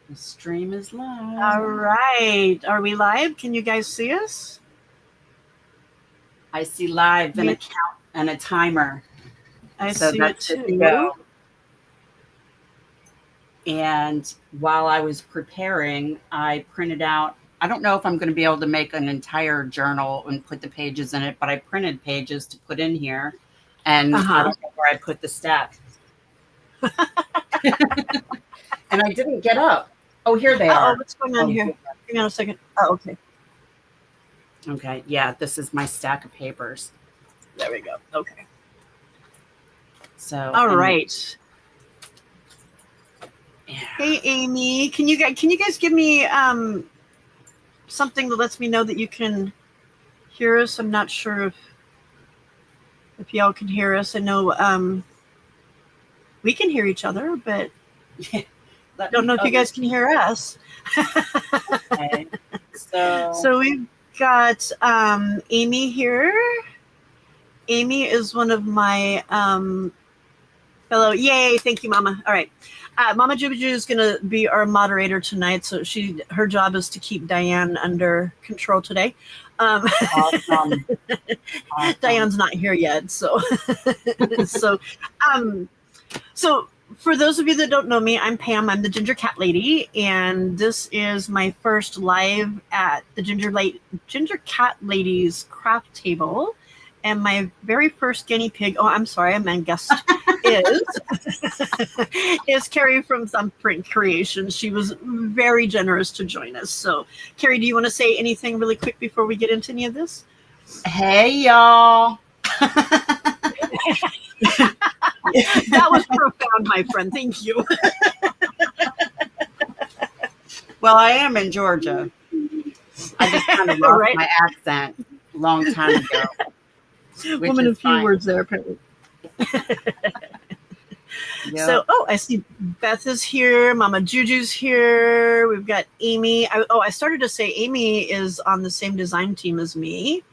The stream is live. All right. Are we live? Can you guys see us? I see live and a count and a timer. I So see that's it good too. to go. And while I was preparing, I printed out, I don't know if I'm going to be able to make an entire journal and put the pages in it, but I printed pages to put in here. And I don't know where I put the stack. And I didn't get up. Oh, here they are. Oh, what's going on here? Hang on a second. Oh, okay. Okay. Yeah, this is my stack of papers. There we go. Okay. So. All right. Yeah. Hey, Amy, can you guys give me something that lets me know that you can hear us? I'm not sure if y'all can hear us. I know we can hear each other, but I don't know if you guys can hear us. Okay. So we've got Amy here. Amy is one of my fellow. Yay! Thank you, Mama. All right. Mama Juju is going to be our moderator tonight, so her job is to keep Diane under control today. Awesome. Diane's not here yet, so so for those of you that don't know me, I'm Pam. I'm the Ginger Cat Lady, and this is my first live at the Ginger Cat Ladies craft table. And my very first guinea pig, oh, I'm sorry, I meant guest, is Kerry from Thumbprint Creations. She was very generous to join us. So, Kerry, do you want to say anything really quick before we get into any of this? Hey, y'all. That was profound, my friend. Thank you. Well, I am in Georgia. I just kind of lost my accent a long time ago. Woman of few words there, apparently. Yep. So, I see Beth is here. Mama Juju's here. We've got Amy. I started to say Amy is on the same design team as me.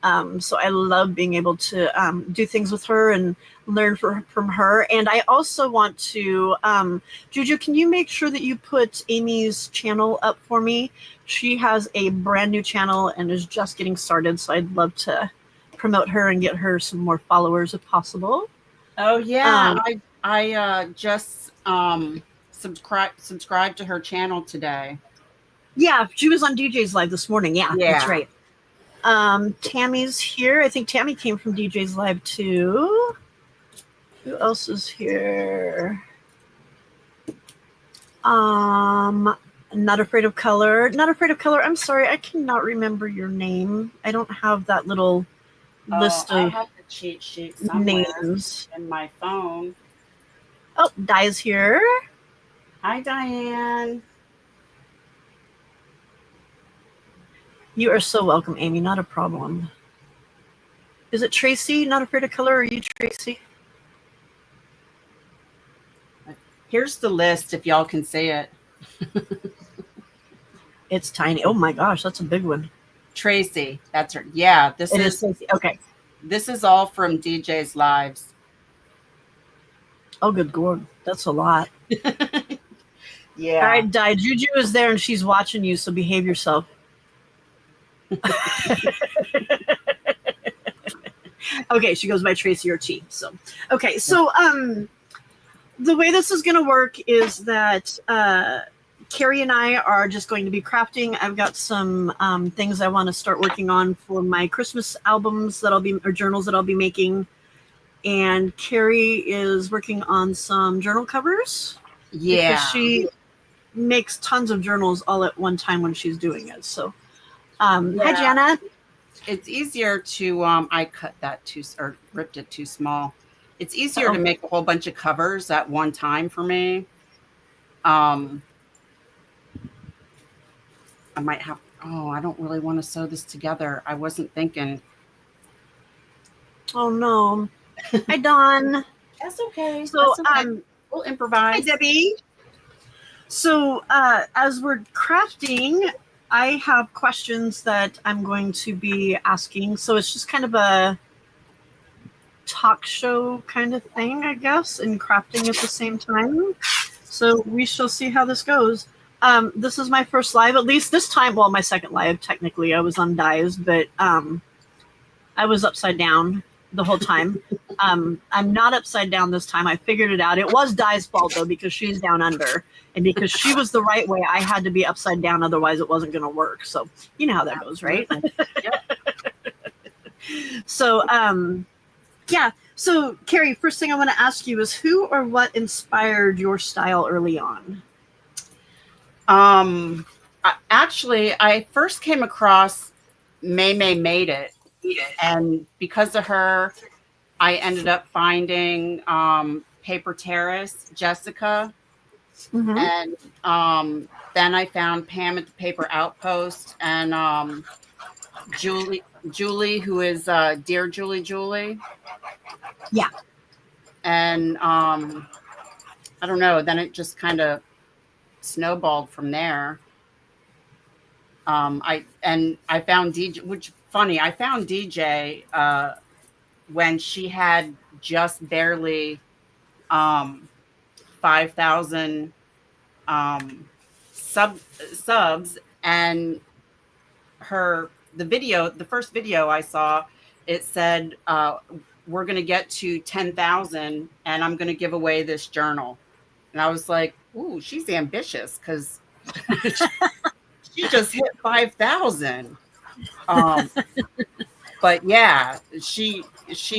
So I love being able to do things with her and learn from her. And I also want to, Juju, can you make sure that you put Amy's channel up for me? She has a brand new channel and is just getting started. So I'd love to promote her and get her some more followers if possible. Oh yeah, I just subscribed to her channel today. Yeah, she was on DJ's Live this morning. Yeah, that's right. Tammy's here. I think Tammy came from DJ's Live too. Who else is here? Not Afraid of Color. Not Afraid of Color. I'm sorry, I cannot remember your name. I don't have that little list of I have the cheat sheet somewhere names in my phone. Oh, Di's here. Hi, Diane. You are so welcome, Amy. Not a problem. Is it Tracy? Not Afraid of Color? Are you Tracy? Here's the list if y'all can see it. It's tiny. Oh my gosh, that's a big one. Tracy, that's her. Yeah, this is Tracy. Okay. This is all from DJ's Lives. Oh, good Lord. That's a lot. Yeah. All right, Di. Juju is there and she's watching you, so behave yourself. Okay, she goes by Tracy or T. So, okay, so the way this is going to work is that Kerry and I are just going to be crafting. I've got some things I want to start working on for my Christmas albums or journals that I'll be making. And Kerry is working on some journal covers. Yeah. Because she makes tons of journals all at one time when she's doing it. So, Hi, Jana. It's easier to, I cut that or ripped it too small. It's easier to make a whole bunch of covers at one time for me. I might have, I don't really want to sew this together. I wasn't thinking. Oh, no. Hi, Dawn. That's okay. So, That's okay. We'll improvise. Hi, Debbie. So, as we're crafting, I have questions that I'm going to be asking. So it's just kind of a talk show kind of thing, I guess, and crafting at the same time. So we shall see how this goes. This is my first live, at least this time. Well, my second live, technically. I was on Dies, but I was upside down the whole time. I'm not upside down this time. I figured it out. It was Di's fault, though, because she's down under. And because she was the right way, I had to be upside down. Otherwise, it wasn't going to work. So you know how that goes, right? Yep. So, yeah. So, Kerry, first thing I want to ask you is who or what inspired your style early on? Actually, I first came across May Made It, and because of her, I ended up finding Paper Terrace, Jessica, Mm-hmm. and then I found Pam at the Paper Outpost, and Julie, who is Dear Julie. Yeah. And I don't know. Then it just kind of snowballed from there. I found DJ, which funny. I found DJ when she had just barely 5,000 subs, and the first video I saw, it said we're going to get to 10,000 and I'm going to give away this journal. And I was like, ooh, she's ambitious, because she just hit 5,000. But yeah, she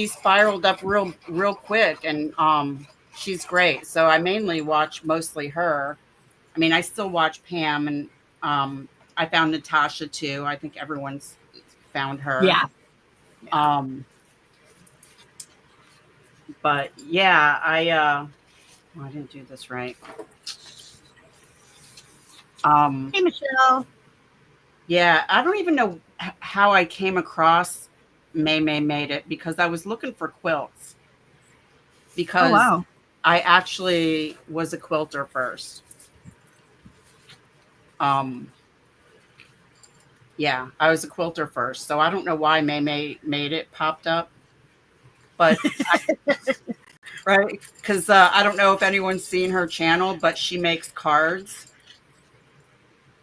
spiraled up real quick, and she's great. So I mainly watch mostly her. I mean, I still watch Pam, and I found Natasha too. I think everyone's found her. Yeah. But yeah, I didn't do this right. Hey, Michelle. Yeah, I don't even know how I came across May Made It, because I was looking for quilts, because Oh, wow. I actually was a quilter first. Yeah, I was a quilter first, so I don't know why May Made It popped up, but right, because I don't know if anyone's seen her channel, but she makes cards.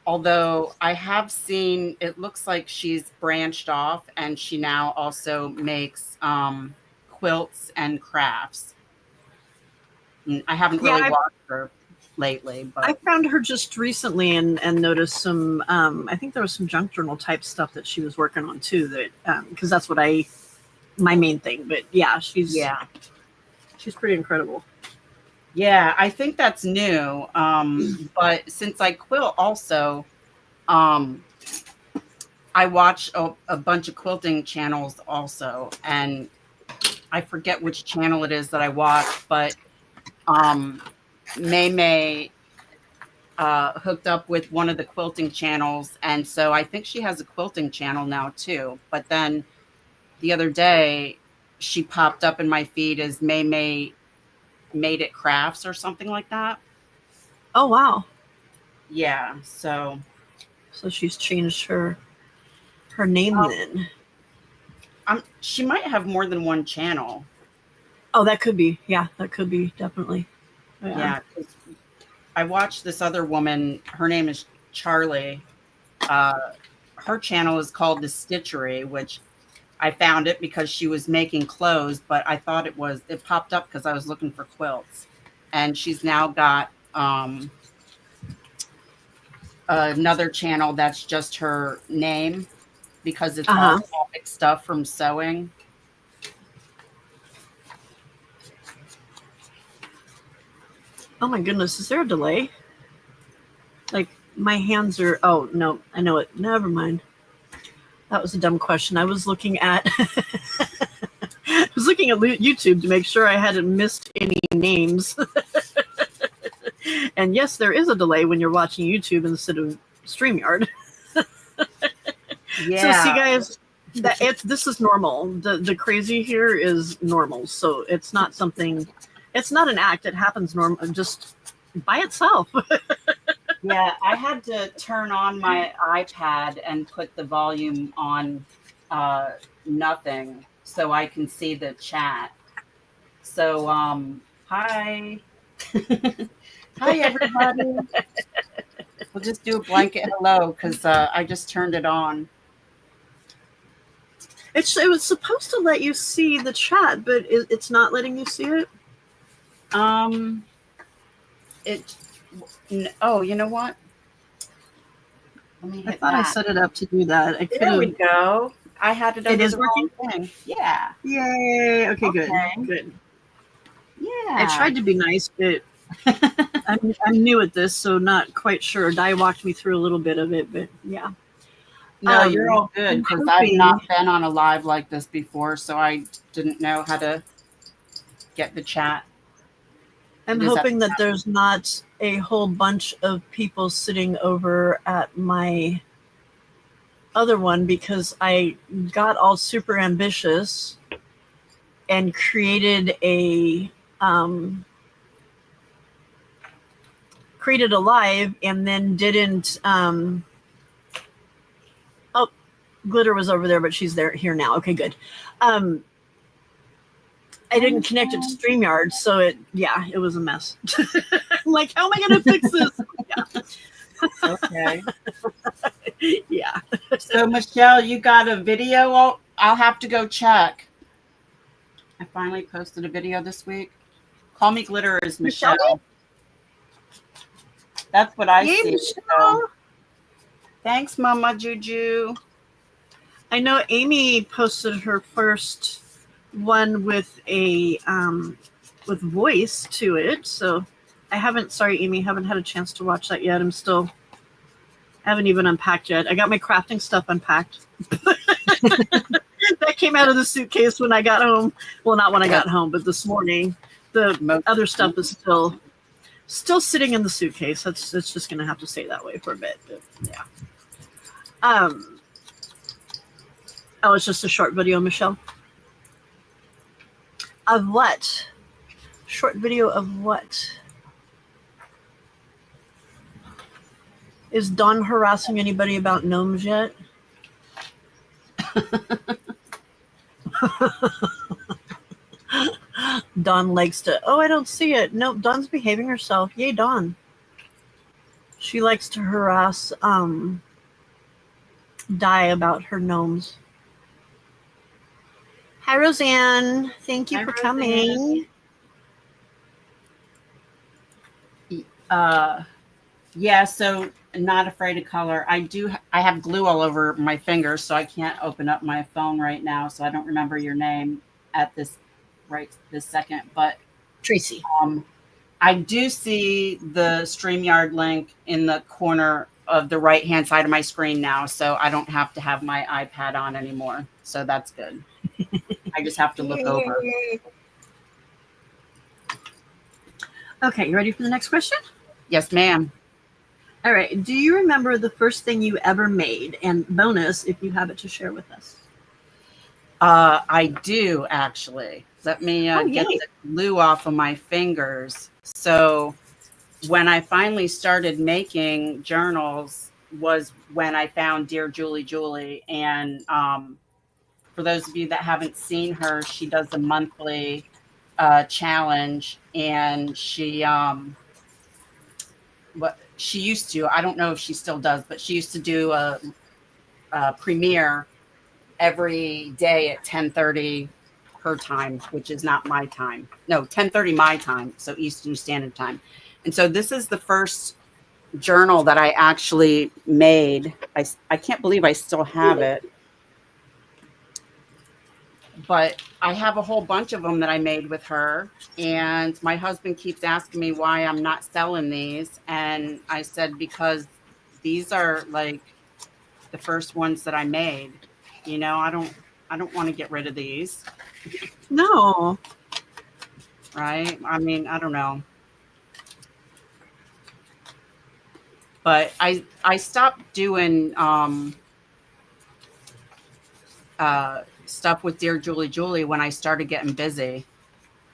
Although I have seen, it looks like she's branched off, and she now also makes quilts and crafts. And I haven't really watched her lately, but I found her just recently and noticed some. I think there was some junk journal type stuff that she was working on too. That because that's what my main thing. But yeah, she's pretty incredible. yeah, I think that's new. But since I quilt also, I watch a bunch of quilting channels also, and I forget which channel it is that I watch, but May hooked up with one of the quilting channels, and so I think she has a quilting channel now too. But then the other day, she popped up in my feed as May Made It Crafts or something like that. Oh, wow. Yeah, so she's changed her name then. She might have more than one channel. Oh, that could be. Yeah, that could be, definitely. Yeah, 'cause I watched this other woman. Her name is Charlie. Her channel is called The Stitchery, which I found it because she was making clothes, but I thought it popped up because I was looking for quilts. And she's now got another channel that's just her name, because it's all topic stuff from sewing. Oh my goodness, is there a delay? Like, my hands are, oh no, I know it. Never mind. That was a dumb question. I was looking at YouTube to make sure I hadn't missed any names. And yes, there is a delay when you're watching YouTube instead of StreamYard. Yeah. So see, guys, this is normal. The crazy here is normal. So it's not something. It's not an act. It happens just by itself. Yeah, I had to turn on my iPad and put the volume on nothing so I can see the chat. So, hi. Hi, everybody. We'll just do a blanket hello because I just turned it on. It was supposed to let you see the chat, but it's not letting you see it. Um, it. Oh, you know what? Let me I hit thought I that. set it up to do that. I could There we have. go. I had it It under is the wrong working. thing. Yeah. Yay! Okay, Okay. good. I Yeah. tried to be nice, but I'm new at this, so not quite sure. Di walked me through a little bit of it, but yeah. No, you're all good I'm because I've hoping. not been on a live like this before, so I didn't know how to get the chat. I'm It is at hoping the that top. there's not a whole bunch of people sitting over at my other one because I got all super ambitious and created a live and then didn't oh, Glitter was over there, but she's here now. Okay, good. I didn't connect it to StreamYard, so it was a mess. I'm like, how am I gonna fix this? Okay. Yeah. So Michelle, you got a video? I'll have to go check. I finally posted a video this week. Call me Glitter is Michelle? Michelle. That's what I Yay, see. Michelle. So thanks, Mama Juju. I know Amy posted her first one with a with voice to it, so I haven't. Sorry, Amy, haven't had a chance to watch that yet. I haven't even unpacked yet. I got my crafting stuff unpacked. That came out of the suitcase when I got home. Well, not when I got home, but this morning. The other stuff is still sitting in the suitcase. It's just gonna have to stay that way for a bit. But yeah. Oh, it's just a short video, Michelle. Of what? Short video of what? Is Dawn harassing anybody about gnomes yet? Dawn likes to. Oh, I don't see it. Nope, Dawn's behaving herself. Yay, Dawn. She likes to harass Di about her gnomes. Hi, Roseanne. Thank you for coming. Yeah, so not afraid of color. I have glue all over my fingers, so I can't open up my phone right now, so I don't remember your name at this second. But Tracy. I do see the StreamYard link in the corner of the right-hand side of my screen now, so I don't have to have my iPad on anymore. So that's good. I just have to look over. Okay, you ready for the next question? Yes, ma'am. All right. Do you remember the first thing you ever made? And bonus, if you have it to share with us. I do, actually. Let me get yay. the glue off of my fingers. So when I finally started making journals was when I found Dear Julie Julie. And for those of you that haven't seen her, she does a monthly challenge. And what she used to, I don't know if she still does, but she used to do a premiere every day at 10:30 her time, which is not my time. No, 10:30 my time, so Eastern Standard Time. And so this is the first journal that I actually made. I can't believe I still have it. But I have a whole bunch of them that I made with her. And my husband keeps asking me why I'm not selling these. And I said, because these are like the first ones that I made. You know, I don't want to get rid of these. No. Right? I mean, I don't know. But I stopped doing stuff with Dear Julie Julie when I started getting busy,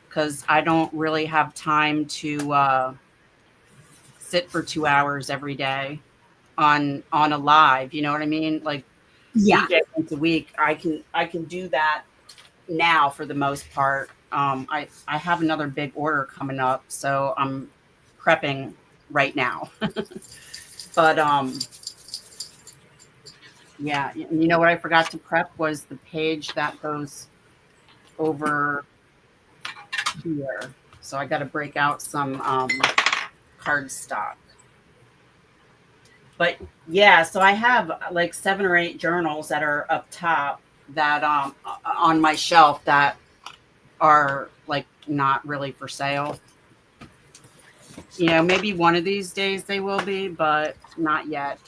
because I don't really have time to sit for 2 hours every day on a live. You know what I mean? Like Yeah. DJ once a week, I can do that now for the most part. I have another big order coming up, so I'm prepping right now. But yeah, you know what I forgot to prep was the page that goes over here. So I got to break out some cardstock. But yeah, so I have like 7 or 8 journals that are up top that on my shelf that are like not really for sale. You know, maybe one of these days they will be, but not yet.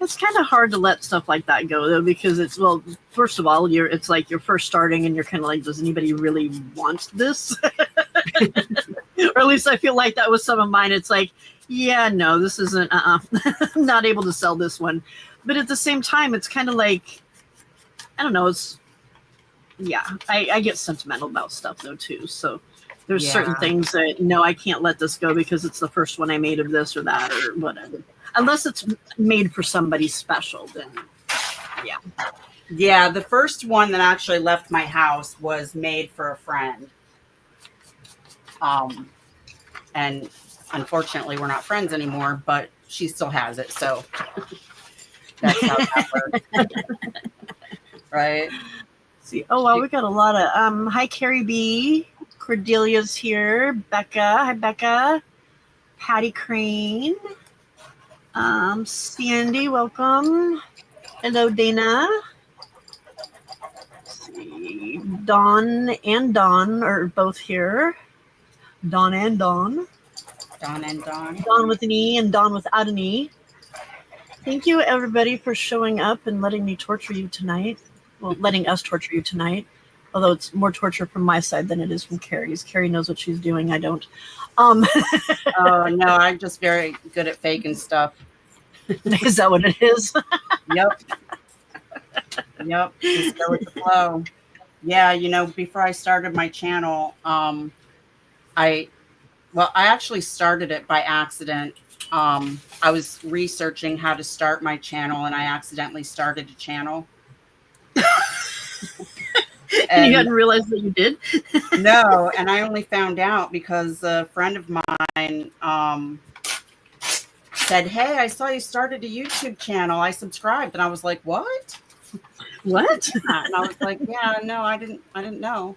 It's kind of hard to let stuff like that go though, because it's, well, first of all, it's like you're first starting and you're kind of like, does anybody really want this? Or at least I feel like that was some of mine. It's like, yeah, no, this isn't, I'm not able to sell this one. But at the same time, it's kind of like, I don't know, it's, yeah, I get sentimental about stuff though too. So there's certain things that, no, I can't let this go because it's the first one I made of this or that or whatever. Unless it's made for somebody special, then yeah. Yeah, the first one that actually left my house was made for a friend. And unfortunately, we're not friends anymore, but she still has it. So that's how that works. Right? See, oh, well, we got a lot of, hi, Kerry B. Cordelia's here. Becca. Hi, Becca. Patty Crane. Sandy, welcome. Hello, Dana. Let's see. Dawn and Dawn are both here. Dawn and Dawn. Dawn and Dawn. Dawn with an E and Dawn without an E. Thank you, everybody, for showing up and letting me torture you tonight. Well, letting us torture you tonight. Although it's more torture from my side than it is from Kerry's. Kerry knows what she's doing. I don't. Oh, no, I'm just very good at faking stuff. Is that what it is? Yep. Just go with the flow. Yeah, you know, before I started my channel, I actually started it by accident. I was researching how to start my channel and I accidentally started a channel. And you hadn't realized that you did? No, and I only found out because a friend of mine said, "Hey, I saw you started a YouTube channel. I subscribed." And I was like, "What? What?" And I was like, "Yeah, no, I didn't know."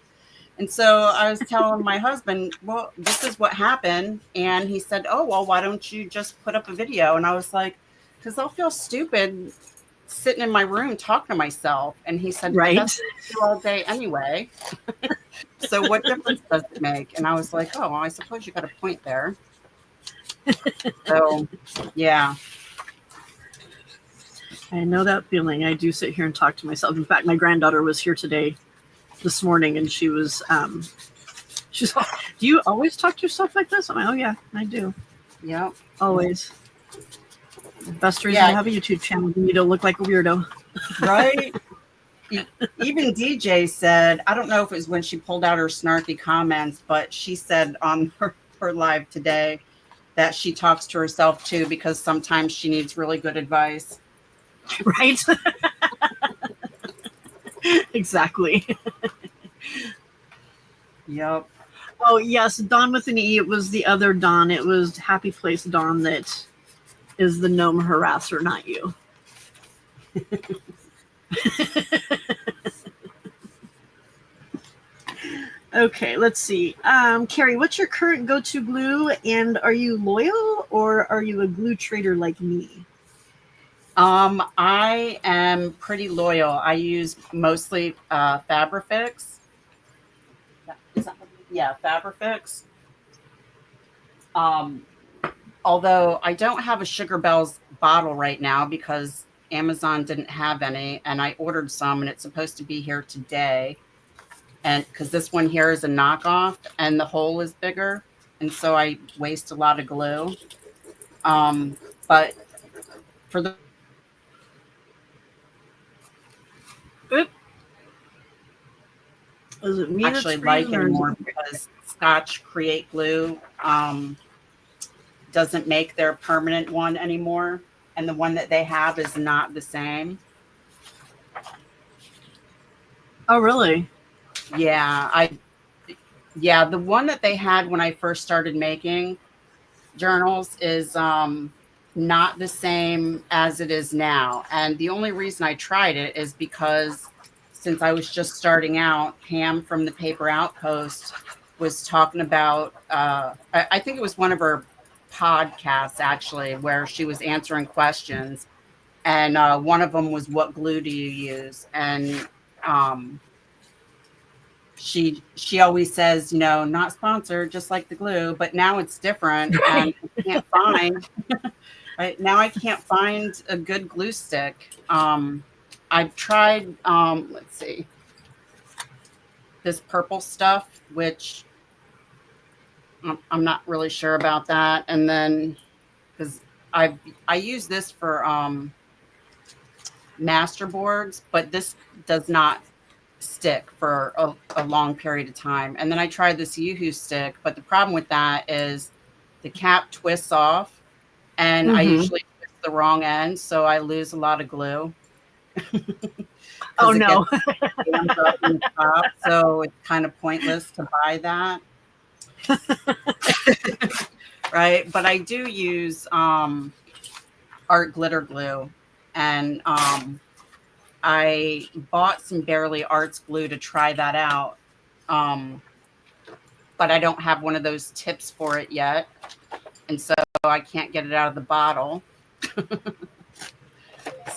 And so I was telling my husband, "Well, this is what happened." And he said, "Oh, well, why don't you just put up a video?" And I was like, "Because I'll feel stupid sitting in my room talking to myself." And he said, right, "That's what I do all day anyway." So what difference does it make? And I was like, "Oh, well, I suppose you got a point there." So, yeah. I know that feeling. I do sit here and talk to myself. In fact, my granddaughter was here this morning, and she's like, "Do you always talk to yourself like this?" I'm like, "Oh yeah, I do. Yep. Always." Best reason to have a YouTube channel. You don't look like a weirdo. Right? Even DJ said, I don't know if it was when she pulled out her snarky comments, but she said on her live today that she talks to herself too because sometimes she needs really good advice. Right? Exactly. Yep. Oh yes, Dawn with an E. It was the other Dawn. It was Happy Place Dawn that is the gnome harasser, not you. Okay, let's see. Kerry, what's your current go-to glue, and are you loyal or are you a glue trader like me? I am pretty loyal. I use mostly Fabrifix. Yeah, Fabrifix. Although I don't have a Sugar Bells bottle right now because Amazon didn't have any, and I ordered some, and it's supposed to be here today. And because this one here is a knockoff, and the hole is bigger, and so I waste a lot of glue. But for the Is it me actually like anymore because Scotch Create Glue doesn't make their permanent one anymore, and the one that they have is not the same. Oh, really? Yeah, the one that they had when I first started making journals is not the same as it is now. And the only reason I tried it is because since I was just starting out, Pam from the Paper Outpost was talking about, I think it was one of her podcasts actually, where she was answering questions. And one of them was, what glue do you use? And um, she always says, not sponsored, just like the glue, but now it's different, and Right. I can't find now I can't find a good glue stick. I've tried, let's see, this purple stuff, which I'm not really sure about that. And then because I use this for master boards, but this does not stick for a long period of time. And then I tried this Yoo-hoo stick, but the problem with that is the cap twists off, and I Mm-hmm. usually twist the wrong end, so I lose a lot of glue. Oh Because it gets no. jammed up in the top, so it's kind of pointless to buy that. Right? But I do use art glitter glue, and I bought some Barely Arts glue to try that out. Um, but I don't have one of those tips for it yet, and so I can't get it out of the bottle.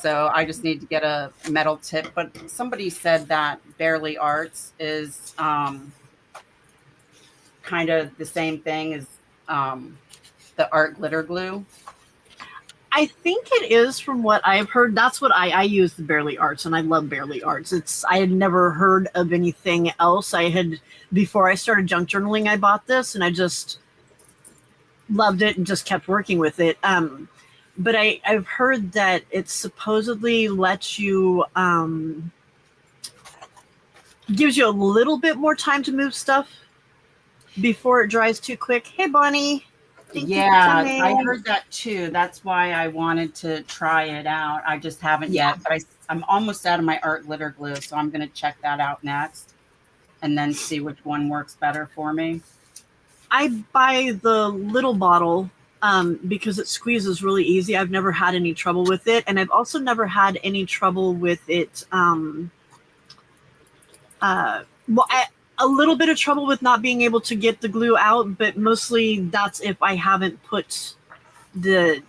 So I just need to get a metal tip. But somebody said that Barely Arts is kind of the same thing as um, the art glitter glue. I think it is from what I've heard. That's what I use the Barely Arts, and I love Barely Arts. I had never heard of anything else. I had before I started junk journaling, I bought this, and I just loved it and just kept working with it. But I've heard that it supposedly lets you gives you a little bit more time to move stuff before it dries too quick. Hey, Bonnie. Thank you for Yeah, I coming. heard that too. That's why I wanted to try it out. I just haven't Yeah. yet, but I'm almost out of my art glitter glue, so I'm going to check that out next and then see which one works better for me. I buy the little bottle because it squeezes really easy. I've never had any trouble with it, and I've also never had any trouble with it. Well, a little bit of trouble with not being able to get the glue out, but mostly that's if I haven't put the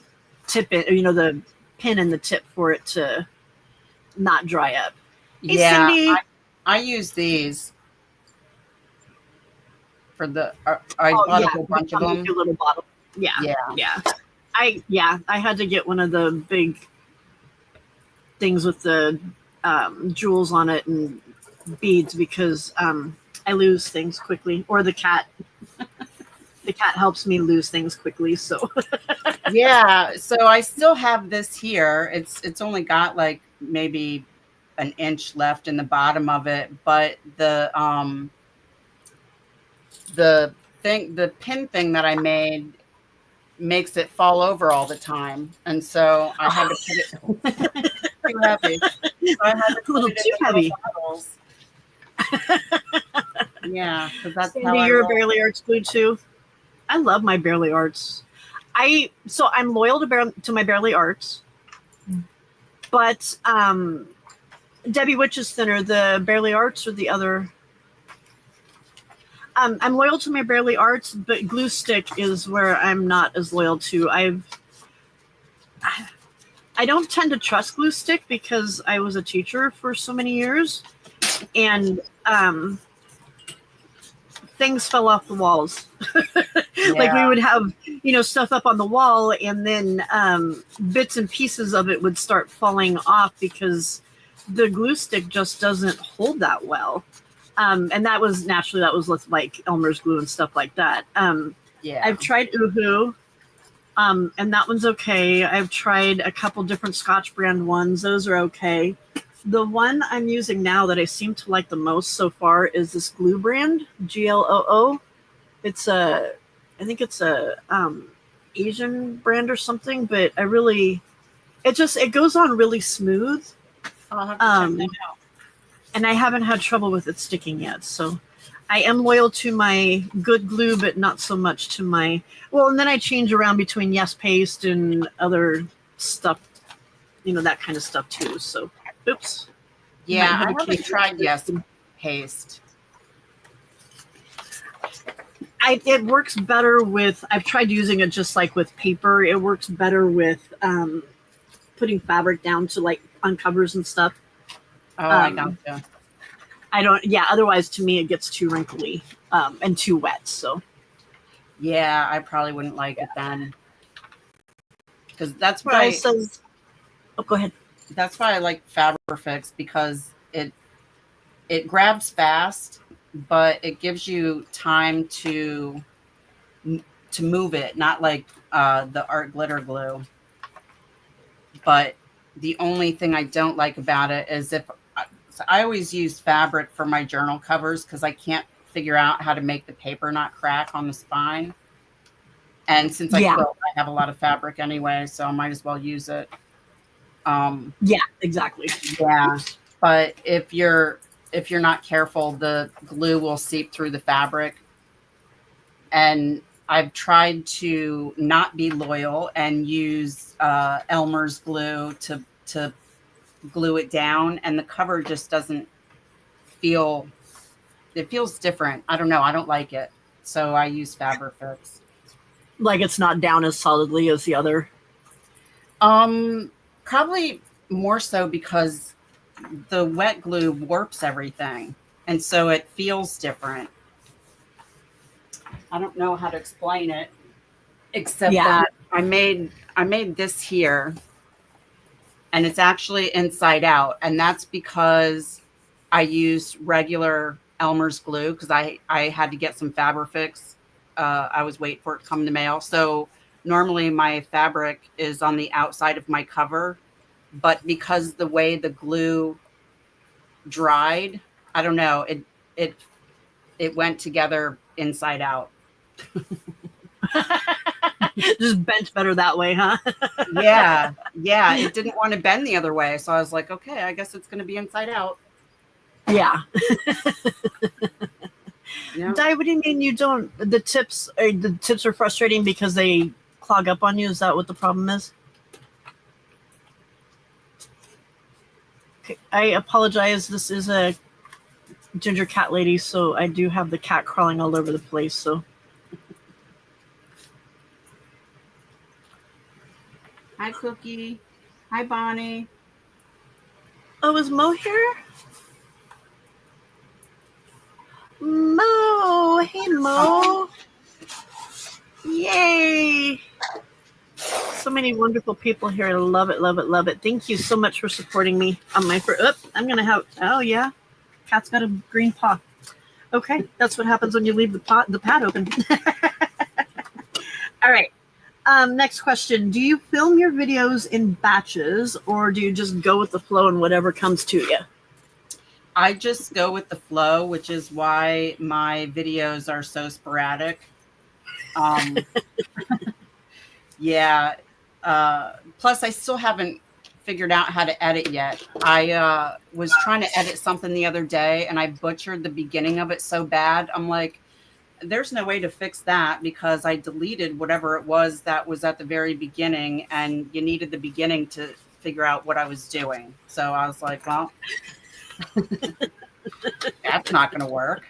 tip in, the pin in the tip for it to not dry up. Hey, Yeah, Cindy. I use these for I Oh bought yeah, a whole the bunch of them. cute little bottle. Yeah, Yeah. yeah. I had to get one of the big things with the jewels on it and beads because I lose things quickly, or the cat. The cat helps me lose things quickly. So Yeah, so I still have this here. It's only got like maybe an inch left in the bottom of it, but the pin thing that I made makes it fall over all the time, and so I had to put it too heavy. So I had to a put little it in too the little heavy. bottles. Yeah, because that's how Sandy, I you're a roll. Barely Arts glue too. I love my Barely Arts. I'm loyal to my Barely Arts, but Debbie Witch's thinner, the Barely Arts or the other. I'm loyal to my Barely Arts, but glue stick is where I'm not as loyal to. I don't tend to trust glue stick because I was a teacher for so many years, and things fell off the walls. Like we Yeah, would have, stuff up on the wall, and then bits and pieces of it would start falling off because the glue stick just doesn't hold that well. And that was with like Elmer's glue and stuff like that. yeah, I've tried Uhu, and that one's okay. I've tried a couple different Scotch brand ones; those are okay. The one I'm using now that I seem to like the most so far is this glue brand, GLOO. I think it's a Asian brand or something, but it goes on really smooth. I'll have to check that Um, out. and I haven't had trouble with it sticking yet. So I am loyal to my good glue, but not so much to my, well, and then I change around between Yes Paste and other stuff, that kind of stuff too. So, oops. Yeah, I haven't tried Yes Paste. It works better with, I've tried using it just like with paper. It works better with putting fabric down to like on covers and stuff. Oh, I gotcha. Otherwise to me it gets too wrinkly and too wet. So yeah, I probably wouldn't like it then. Because that's Guy why says, oh, go ahead. that's why I like Fabrifix, because it grabs fast, but it gives you time to move it, not like the art glitter glue. But the only thing I don't like about it is so I always use fabric for my journal covers because I can't figure out how to make the paper not crack on the spine. And since I quilt, I have a lot of fabric anyway, so I might as well use it. Yeah, exactly. Yeah, but if you're not careful, the glue will seep through the fabric. And I've tried to not be loyal and use Elmer's glue to glue it down, and the cover just doesn't feel. It feels different. I don't know. I don't like it, so I use Fabrifix. Like it's not down as solidly as the other. Probably more so because the wet glue warps everything, and so it feels different. I don't know how to explain it, except that I made this here, and it's actually inside out, and that's because I used regular Elmer's glue because I had to get some Fabrifix. I was waiting for it to come in the mail. So normally my fabric is on the outside of my cover, but because the way the glue dried, I don't know, it went together inside out. Just bent better that way, huh? Yeah, it didn't want to bend the other way, so I was like, okay, I guess it's going to be inside out. Yeah. Yeah. Di, what do you mean you don't? The tips are frustrating because they clog up on you. Is that what the problem is? Okay, I apologize. This is a ginger cat lady, so I do have the cat crawling all over the place. So. Hi, Cookie. Hi, Bonnie. Oh, is Mo here? Mo! Hey, Mo! Yay! So many wonderful people here. I love it, love it, love it. Thank you so much for supporting me on my first. I'm going to have. Oh, yeah. Cat's got a green paw. Okay. That's what happens when you leave the pad open. All right. Next question. Do you film your videos in batches, or do you just go with the flow and whatever comes to you? I just go with the flow, which is why my videos are so sporadic. Yeah. Plus, I still haven't figured out how to edit yet. I was trying to edit something the other day, and I butchered the beginning of it so bad. I'm like, there's no way to fix that because I deleted whatever it was that was at the very beginning, and you needed the beginning to figure out what I was doing. So I was like, well, that's not going to work.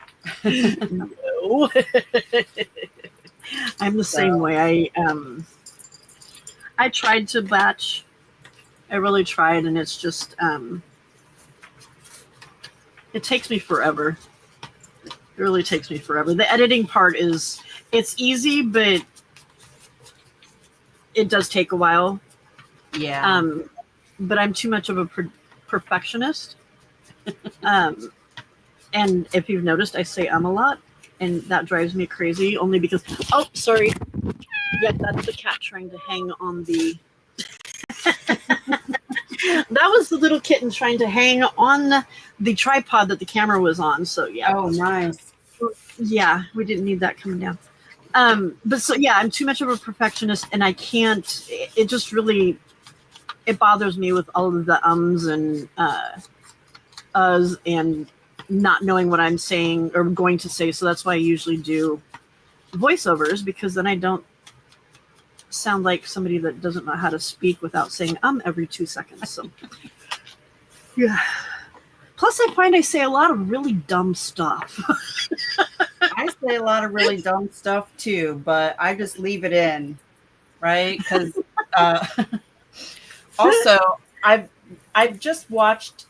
No. I'm the same way. I tried to batch. I really tried, and it's just it takes me forever. It really takes me forever. The editing part it's easy, but it does take a while. Yeah. But I'm too much of a perfectionist. And if you've noticed, I say a lot, and that drives me crazy only because, oh, sorry. Yeah, that's the cat trying to hang on the... That was the little kitten trying to hang on the tripod that the camera was on. So yeah. Oh, nice. Yeah, we didn't need that coming down. But so yeah, I'm too much of a perfectionist, and I can't. It just really it bothers me with all of the ums and uhs, and not knowing what I'm saying or going to say. So that's why I usually do voiceovers, because then I don't sound like somebody that doesn't know how to speak without saying every 2 seconds. So yeah. Plus, I find I say a lot of really dumb stuff. I say a lot of really dumb stuff too, but I just leave it in, right? Because also I've just watched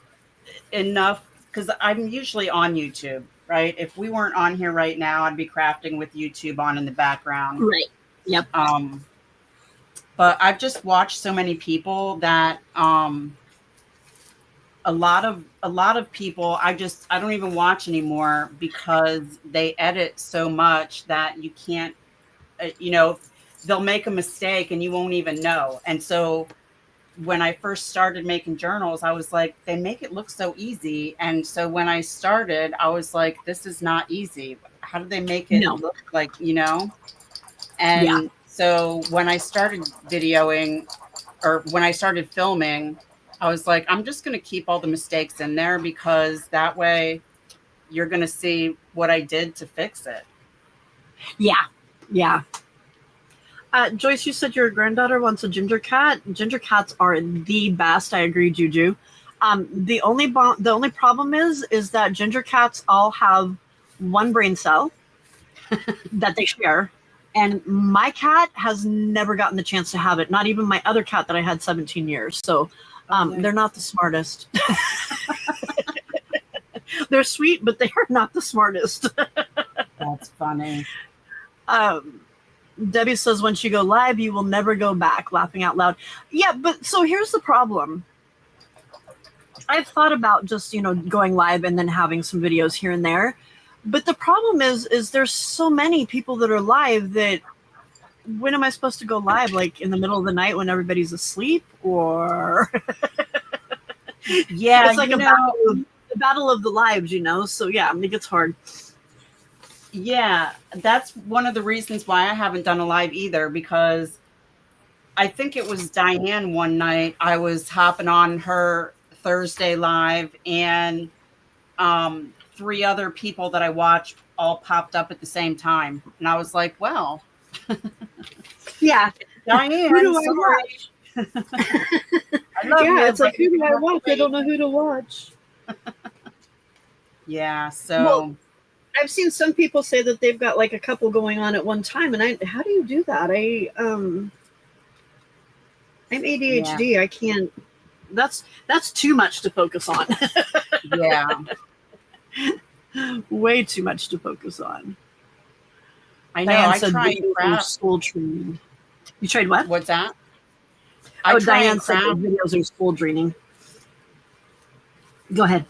enough, because I'm usually on YouTube, right? If we weren't on here right now, I'd be crafting with YouTube on in the background. Right. Yep. But I've just watched so many people that a lot of people I don't even watch anymore, because they edit so much that you can't, they'll make a mistake and you won't even know. And so when I first started making journals, I was like, they make it look so easy. And so when I started, I was like, this is not easy. How do they make it look like, And so when I started videoing, or when I started filming, I was like, I'm just going to keep all the mistakes in there, because that way you're going to see what I did to fix it. Yeah. Yeah. Joyce, you said your granddaughter wants a ginger cat. Ginger cats are the best. I agree, Juju. The only problem is that ginger cats all have one brain cell that they share, and my cat has never gotten the chance to have it. Not even my other cat that I had 17 years. So they're not the smartest. They're sweet, but they are not the smartest. That's funny. Debbie says, once you go live, you will never go back, laughing out loud. Yeah, but so here's the problem. I've thought about just, going live and then having some videos here and there. But the problem is there's so many people that are live that, when am I supposed to go live? Like in the middle of the night when everybody's asleep? Or yeah, it's like the battle of the lives, So yeah, it gets hard. Yeah, that's one of the reasons why I haven't done a live either, because I think it was Diane one night. I was hopping on her Thursday live, and 3 other people that I watch all popped up at the same time. And I was like, well, yeah, Diane, who do I watch? I love you, it's like, who do I watch? I don't know who to watch. Yeah, so... Well, I've seen some people say that they've got like a couple going on at one time, and how do you do that? I'm ADHD. Yeah. I can't. That's too much to focus on. Yeah, way too much to focus on. I know. I tried school training. You tried what? What's that? Diane said videos are school training. Go ahead.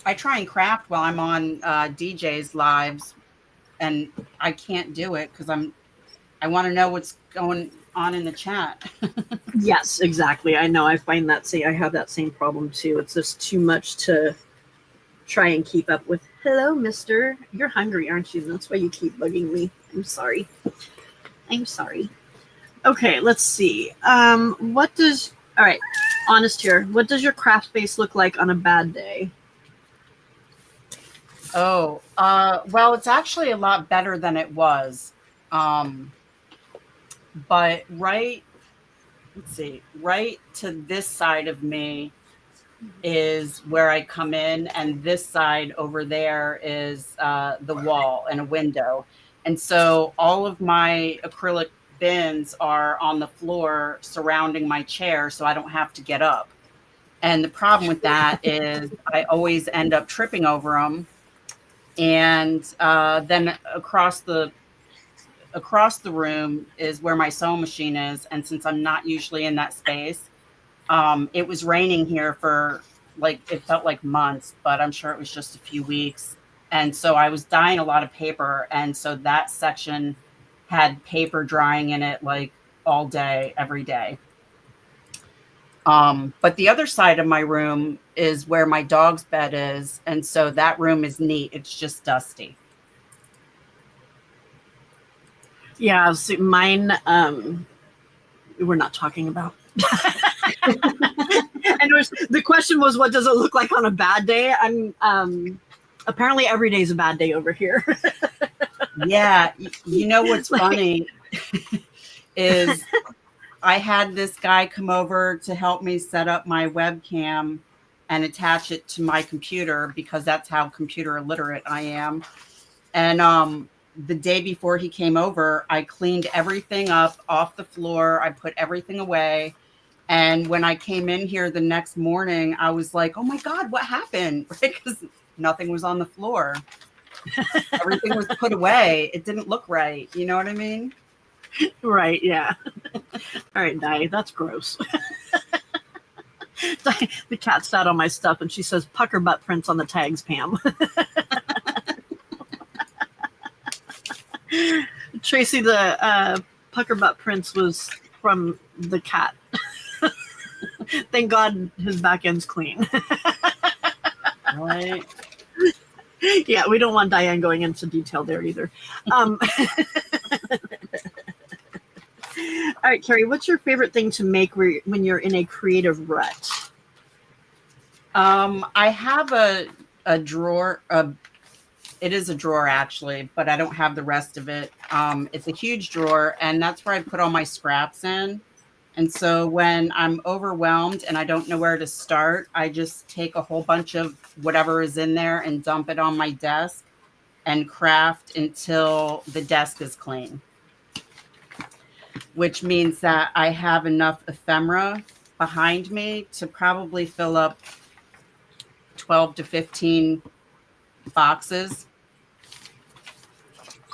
I try and craft while I'm on DJ's lives, and I can't do it because I want to know what's going on in the chat. Yes, exactly. I know. I find that I have that same problem too. It's just too much to try and keep up with. Hello, mister. You're hungry, aren't you? That's why you keep bugging me. I'm sorry. Okay, let's see. All right, honest here. What does your craft space look like on a bad day? Oh, well, it's actually a lot better than it was. But right to this side of me is where I come in, and this side over there is the wall and a window. And so all of my acrylic bins are on the floor surrounding my chair, so I don't have to get up. And the problem with that is I always end up tripping over them. And then across the room is where my sewing machine is. And since I'm not usually in that space, it was raining here for it felt like months, but I'm sure it was just a few weeks. And so I was dyeing a lot of paper. And so that section had paper drying in it all day, every day. But the other side of my room is where my dog's bed is. And so that room is neat. It's just dusty. Yeah, see, mine, we're not talking about. And the question was, what does it look like on a bad day? I'm apparently every day is a bad day over here. Yeah. You know what's funny is I had this guy come over to help me set up my webcam and attach it to my computer because that's how computer illiterate I am. And the day before he came over, I cleaned everything up off the floor. I put everything away. And when I came in here the next morning, I was like, oh my God, what happened? Because nothing was on the floor. Everything was put away. It didn't look right. You know what I mean? Right, yeah. All right, Di, that's gross. The cat sat on my stuff and she says, pucker butt prints on the tags, Pam. Tracy, the pucker butt prints was from the cat. Thank God his back end's clean. Right. Yeah, we don't want Diane going into detail there either. All right, Kerry, what's your favorite thing to make when you're in a creative rut? I have a drawer. It is a drawer actually, but I don't have the rest of it. It's a huge drawer, and that's where I put all my scraps in. And so when I'm overwhelmed and I don't know where to start, I just take a whole bunch of whatever is in there and dump it on my desk and craft until the desk is clean. Which means that I have enough ephemera behind me to probably fill up 12 to 15 boxes.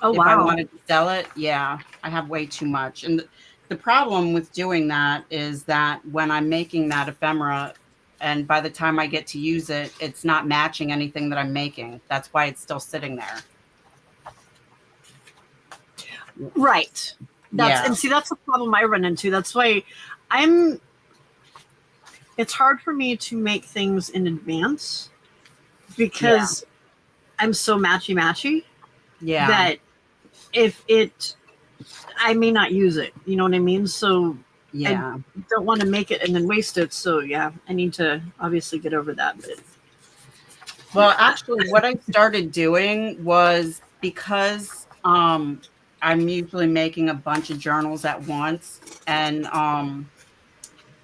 Oh, if wow. I wanted to sell it, yeah, I have way too much. And the problem with doing that is that when I'm making that ephemera, and by the time I get to use it, it's not matching anything that I'm making. That's why it's still sitting there. Right. And see, that's the problem I run into. That's why it's hard for me to make things in advance because I'm so matchy that I may not use it. You know what I mean? So I don't want to make it and then waste it. So yeah, I need to obviously get over that. Well, actually, what I started doing was because I'm usually making a bunch of journals at once, and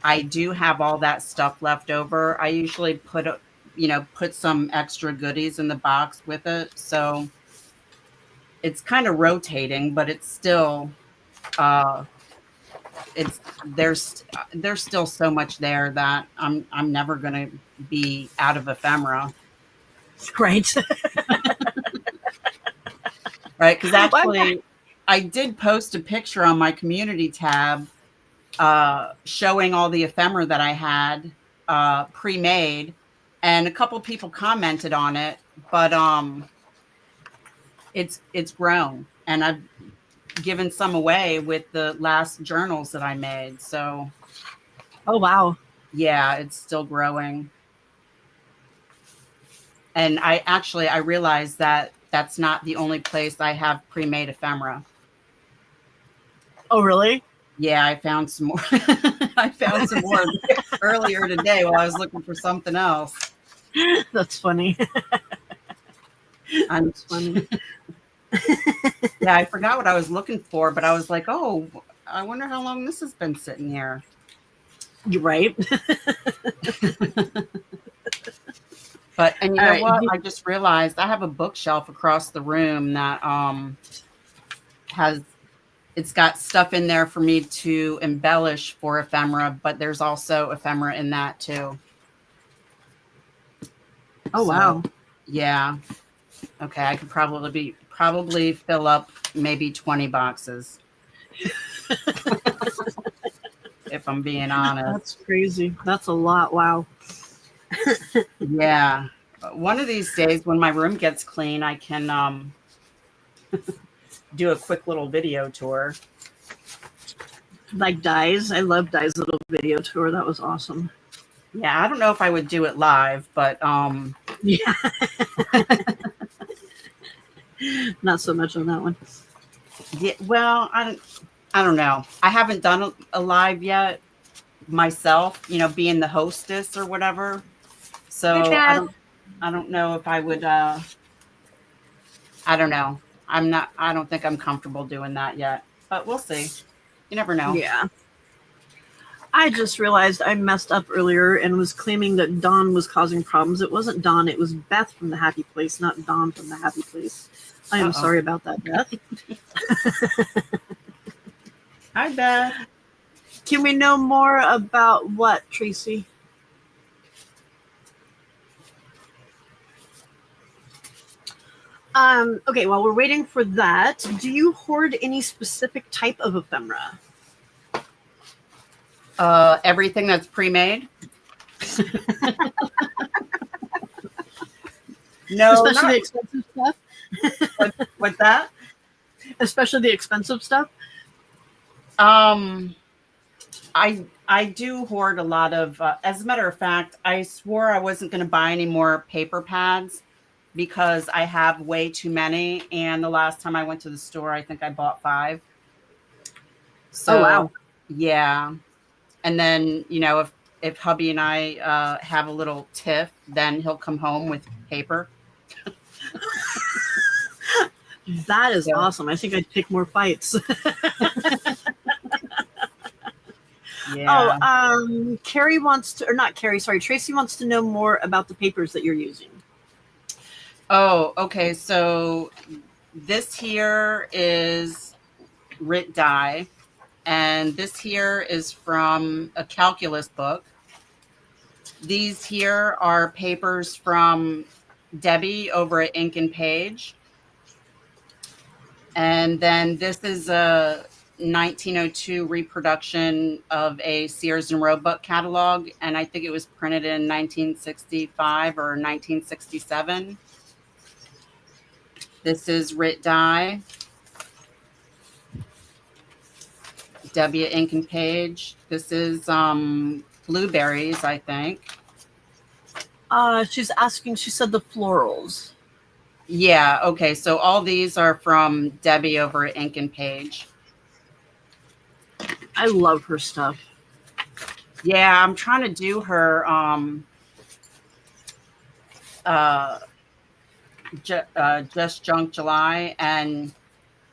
I do have all that stuff left over. I usually put some extra goodies in the box with it, so it's kind of rotating, but it's still there's still so much there that I'm never gonna be out of ephemera. Right. Right, because actually I did post a picture on my community tab showing all the ephemera that I had pre-made, and a couple people commented on it, but it's grown, and I've given some away with the last journals that I made. So oh wow, yeah, it's still growing. And I realized that that's not the only place I have pre-made ephemera. Oh really? Yeah, I found some more. I found some more earlier today while I was looking for something else. That's funny. That's funny. Yeah, I forgot what I was looking for, but I was like, oh, I wonder how long this has been sitting here. You're right. But, and you know what? I just realized I have a bookshelf across the room that it's got stuff in there for me to embellish for ephemera, but there's also ephemera in that too. Oh, wow. Yeah. Okay, I could probably fill up maybe 20 boxes. If I'm being honest. That's crazy. That's a lot. Wow. Yeah. One of these days when my room gets clean, I can do a quick little video tour. Like Di's. I love Di's little video tour. That was awesome. Yeah, I don't know if I would do it live, but yeah. Not so much on that one. Yeah, well, I don't know. I haven't done a live yet, myself, being the hostess or whatever. Hey, So Beth. I don't know if I would I don't know. I don't think I'm comfortable doing that yet. But we'll see. You never know. Yeah. I just realized I messed up earlier and was claiming that Dawn was causing problems. It wasn't Dawn, it was Beth from the Happy Place, not Dawn from the Happy Place. I am Uh-oh. sorry about that, Beth. Hi, Beth. Can we know more about what, Tracy? Okay, while we're waiting for that, do you hoard any specific type of ephemera? Everything that's pre-made. No, Especially not the expensive stuff? what's that? Especially the expensive stuff? I do hoard a lot of. As a matter of fact, I swore I wasn't going to buy any more paper pads because I have way too many. And the last time I went to the store, I think I bought 5. Oh, So wow. yeah, and then if hubby and I have a little tiff, then he'll come home with paper. That is So awesome. I think I'd pick more fights. yeah. Kerry wants to, or not Kerry, sorry, Tracy wants to know more about the papers that you're using. Oh, okay. So this here is Rit dye, and this here is from a calculus book. These here are papers from Debbie over at Ink and Page. And then this is a 1902 reproduction of a Sears and Roebuck catalog, and I think it was printed in 1965 or 1967. This is Rit dye, W Ink and Page. This is blueberries, I think. She's asking, she said the florals. Yeah, okay. So all these are from Debbie over at Ink and Page. I love her stuff. Yeah, I'm trying to do her Just Junk July, and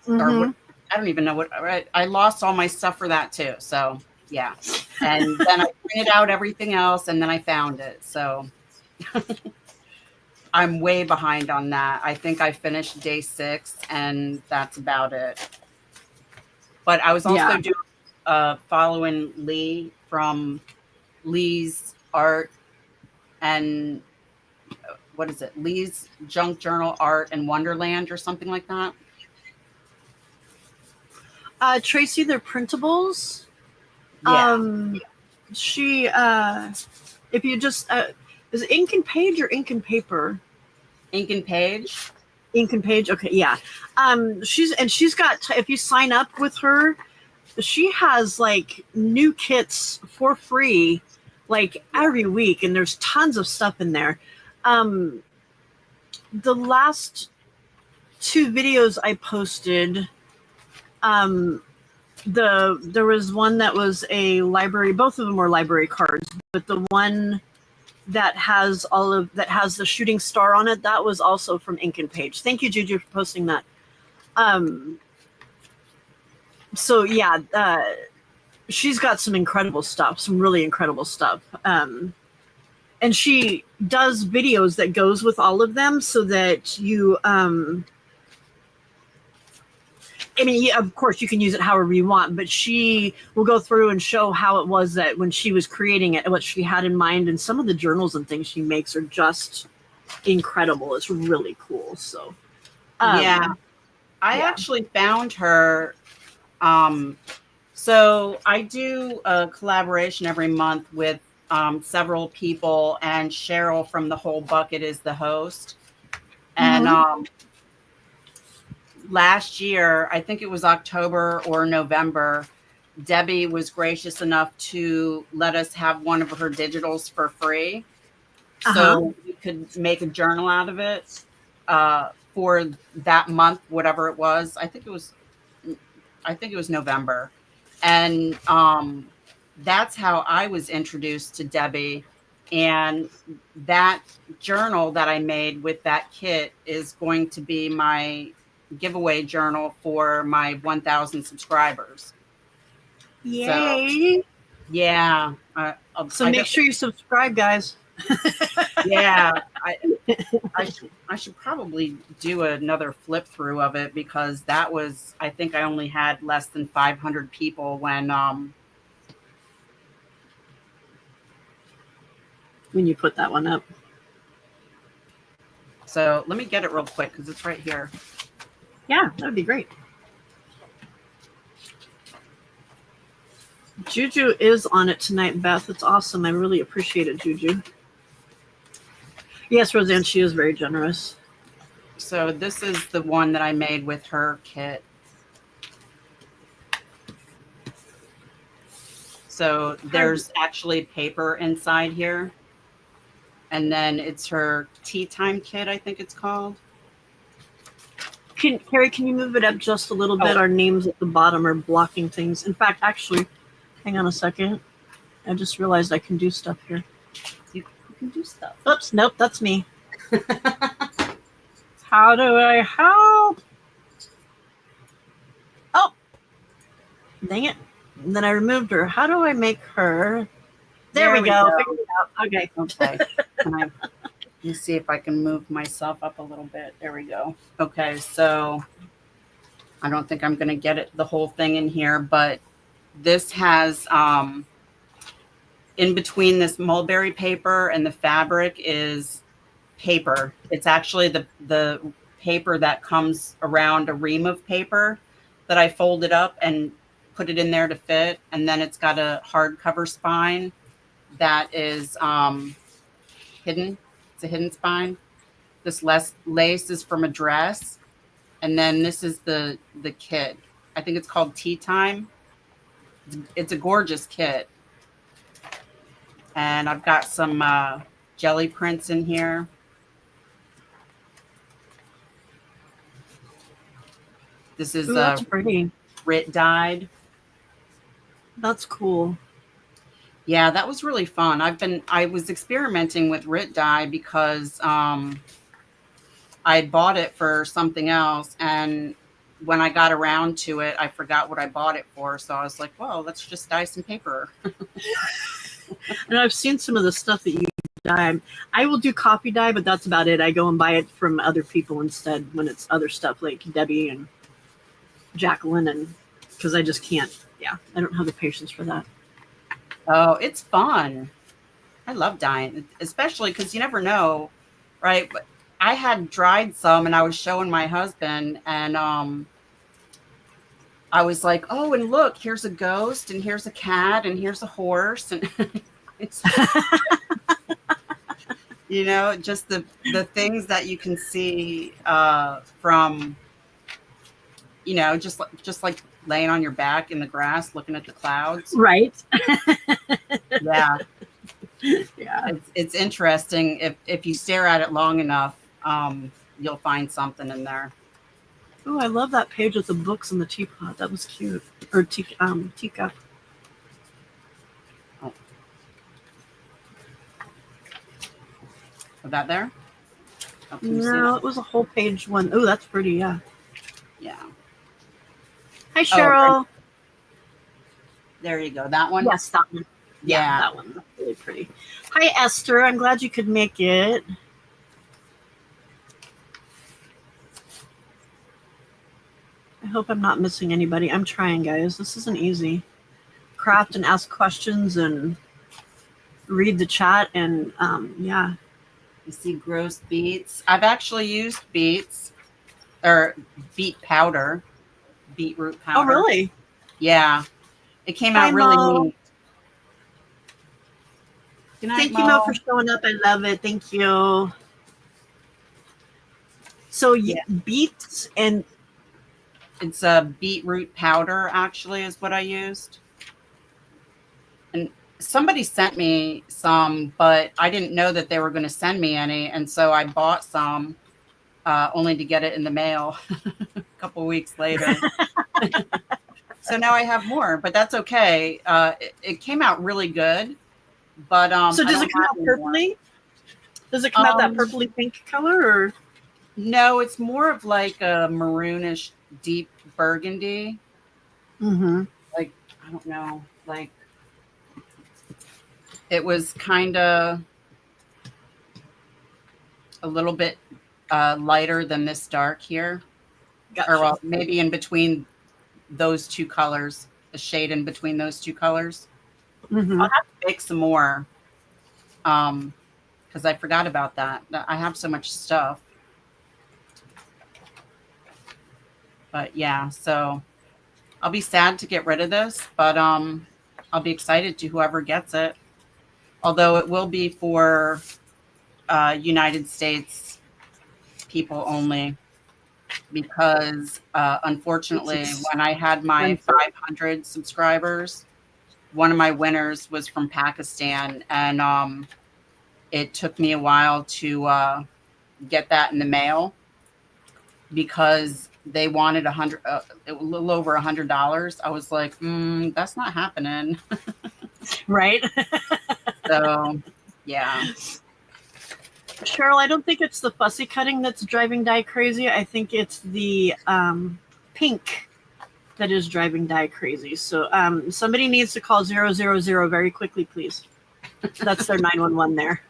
or what, I don't even know what, I lost all my stuff for that too. So yeah. And then I printed out everything else and then I found it. So I'm way behind on that. I think I finished day 6 and that's about it. But I was also doing following Lee from Lee's Art and what is it? Lee's Junk Journal Art and Wonderland or something like that. Tracy, they're printables. Yeah. She, if you just, is it Ink and Page or Ink and Paper? Ink and Page. Ink and Page. Okay, yeah. She's got. If you sign up with her, she has like new kits for free, like every week, and there's tons of stuff in there. The last 2 videos I posted, there was one that was a library. Both of them were library cards, but the one that has the shooting star on it, that was also from Ink and Page. Thank you, Juju, for posting that. So yeah, she's got some incredible stuff, some really incredible stuff. And she does videos that goes with all of them so that you, I mean, yeah, of course, you can use it however you want, but she will go through and show how it was that when she was creating it, what she had in mind, and some of the journals and things she makes are just incredible. It's really cool. So, I actually found her. So I do a collaboration every month with several people, and Cheryl from The Whole Bucket is the host. And last year, I think it was October or November, Debbie was gracious enough to let us have one of her digitals for free. So we could make a journal out of it for that month, whatever it was. I think it was November. And that's how I was introduced to Debbie. And that journal that I made with that kit is going to be my giveaway journal for my 1,000 subscribers. Yay! So, yeah. So make sure you subscribe, guys. Yeah. I should probably do another flip through of it, because that was, I think I only had less than 500 people when you put that one up. So let me get it real quick because it's right here. Yeah, that would be great. Juju is on it tonight, Beth. It's awesome. I really appreciate it, Juju. Yes, Roseanne, she is very generous. So this is the one that I made with her kit. So there's actually paper inside here. And then it's her tea time kit, I think it's called. Kerry, can you move it up just a little bit? Our names at the bottom are blocking things. In fact, actually, hang on a second. I just realized I can do stuff here. You can do stuff. Oops, nope, that's me. How do I help? Oh, dang it. And then I removed her. How do I make her? There we go. Figured it out. Okay. Okay. Let me see if I can move myself up a little bit. There we go. Okay, so I don't think I'm going to get it the whole thing in here, but this has in between this mulberry paper and the fabric is paper. It's actually the paper that comes around a ream of paper that I folded up and put it in there to fit. And then it's got a hardcover spine that is hidden. It's a hidden spine. This lace is from a dress. And then this is the kit. I think it's called Tea Time. It's a gorgeous kit. And I've got some jelly prints in here. This is that's pretty. Rit dyed. That's cool. Yeah, that was really fun. I was experimenting with Rit dye because I bought it for something else, and when I got around to it, I forgot what I bought it for. So I was like, well, let's just dye some paper. And I've seen some of the stuff that you dye. I will do coffee dye, but that's about it. I go and buy it from other people instead when it's other stuff like Debbie and Jacqueline, and because I just can't. Yeah, I don't have the patience for that. Oh, it's fun. I love dyeing, especially because you never know, right? But I had dried some and I was showing my husband, and I was like, oh, and look, here's a ghost, and here's a cat, and here's a horse, and it's you know, just the things that you can see from, you know, just like laying on your back in the grass looking at the clouds. Right. Yeah. Yeah. It's interesting. If you stare at it long enough, you'll find something in there. Oh, I love that page with the books and the teapot. That was cute. Or teacup. Oh. Was that there? Oh, no, it was a whole page one. Oh, that's pretty. Yeah. Yeah. Hi, Cheryl. Oh, there you go. That one? Yes, that one. Yeah, that one. That's really pretty. Hi, Esther. I'm glad you could make it. I hope I'm not missing anybody. I'm trying, guys. This isn't easy. Craft and ask questions and read the chat, and yeah. You see gross beets. I've actually used beets or beet powder, beetroot powder. Oh, really? Yeah. It came out really neat. Good night, Thank you, Mo, for showing up. I love it. Thank you. So yeah, beets and it's a beetroot powder, actually, is what I used. And somebody sent me some, but I didn't know that they were going to send me any. And so I bought some only to get it in the mail a couple weeks later. So now I have more, but that's okay. It came out really good, but So I does don't it come have out any more. purpley? Does it come out that purpley pink color, or? No, it's more of like a maroonish deep burgundy. Mm-hmm. Like, I don't know, like it was kind of a little bit lighter than this dark here, or Gotcha. well, maybe in between those two colors, a shade in between those two colors. Mm-hmm. I'll have to make some more because I forgot about that. I have so much stuff. But yeah, so I'll be sad to get rid of this, but I'll be excited to whoever gets it. Although it will be for United States people only, because unfortunately, when I had my 500 subscribers, one of my winners was from Pakistan, and it took me a while to get that in the mail because they wanted a little over $100. I was like, that's not happening. Right. So, yeah. Cheryl, I don't think it's the fussy cutting that's driving Di crazy. I think it's the pink that is driving Di crazy. So somebody needs to call 000 very quickly, please. That's their 911 there.